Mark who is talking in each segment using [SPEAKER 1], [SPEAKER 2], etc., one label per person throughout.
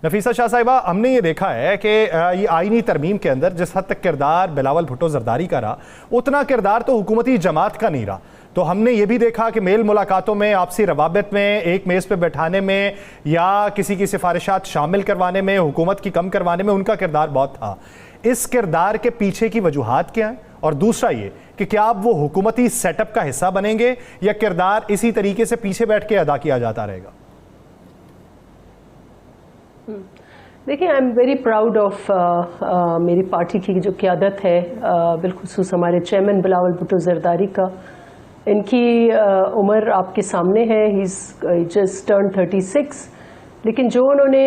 [SPEAKER 1] نفیسہ شاہ صاحبہ، ہم نے یہ دیکھا ہے کہ یہ آئینی ترمیم کے اندر جس حد تک کردار بلاول بھٹو زرداری کا رہا، اتنا کردار تو حکومتی جماعت کا نہیں رہا۔ تو ہم نے یہ بھی دیکھا کہ میل ملاقاتوں میں، آپسی روابط میں، ایک میز پہ بیٹھانے میں یا کسی کی سفارشات شامل کروانے میں، حکومت کی کم کروانے میں ان کا کردار بہت تھا۔ اس کردار کے پیچھے کی وجوہات کیا ہیں؟ اور دوسرا یہ کہ کیا اب وہ حکومتی سیٹ اپ کا حصہ بنیں گے یا کردار اسی طریقے سے پیچھے بیٹھ کے ادا کیا جاتا رہے گا؟
[SPEAKER 2] دیکھیں، I am very proud of میری پارٹی کی جو قیادت ہے، بالخصوص ہمارے چیئرمین بلاول بھٹو زرداری کا۔ ان کی عمر آپ کے سامنے ہے، ہی از جسٹ ٹرن 36، لیکن جو انہوں نے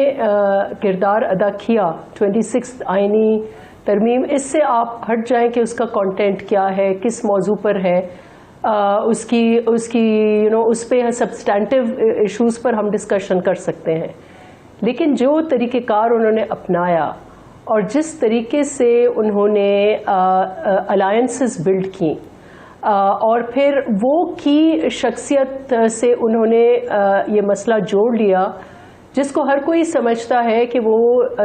[SPEAKER 2] کردار ادا کیا 26 آئینی ترمیم، اس سے آپ ہٹ جائیں کہ اس کا کانٹینٹ کیا ہے، کس موضوع پر ہے، اس پہ سبسٹینٹیو ایشوز پر ہم ڈسکشن کر سکتے ہیں، لیکن جو طریقہ کار انہوں نے اپنایا اور جس طریقے سے انہوں نے الائنسز بلڈ کی اور پھر وہ کی شخصیت سے انہوں نے یہ مسئلہ جوڑ لیا، جس کو ہر کوئی سمجھتا ہے کہ وہ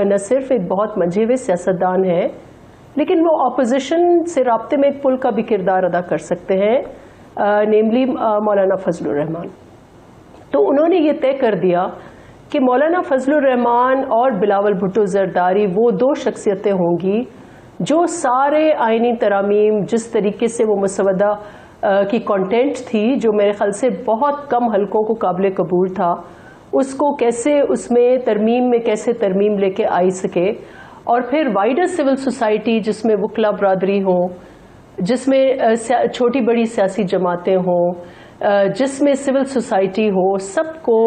[SPEAKER 2] نہ صرف ایک بہت منجھے ہوئے سیاستدان ہے، لیکن وہ اپوزیشن سے رابطے میں ایک پل کا بھی کردار ادا کر سکتے ہیں، نیملی مولانا فضل الرحمان۔ تو انہوں نے یہ طے کر دیا کہ مولانا فضل الرحمان اور بلاول بھٹو زرداری وہ دو شخصیتیں ہوں گی جو سارے آئینی ترامیم، جس طریقے سے وہ مسودہ کی کانٹینٹ تھی جو میرے خیال سے بہت کم حلقوں کو قابل قبول تھا، اس کو کیسے اس میں ترمیم میں کیسے ترمیم لے کے آئی سکے، اور پھر وائڈر سول سوسائٹی جس میں وکلا برادری ہوں، جس میں چھوٹی بڑی سیاسی جماعتیں ہوں، جس میں سول سوسائٹی ہو، سب کو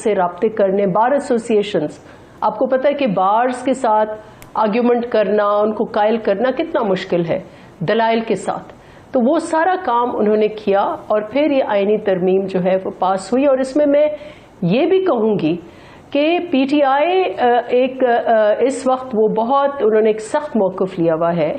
[SPEAKER 2] سے رابطے کرنے، بار ایسوسیشنز، آپ کو پتہ ہے کہ بارز کے ساتھ آرگیومنٹ کرنا، ان کو قائل کرنا کتنا مشکل ہے دلائل کے ساتھ، تو وہ سارا کام انہوں نے کیا اور پھر یہ آئینی ترمیم جو ہے وہ پاس ہوئی۔ اور اس میں یہ بھی کہوں گی کہ پی ٹی آئی اس وقت وہ بہت انہوں نے ایک سخت موقف لیا ہوا ہے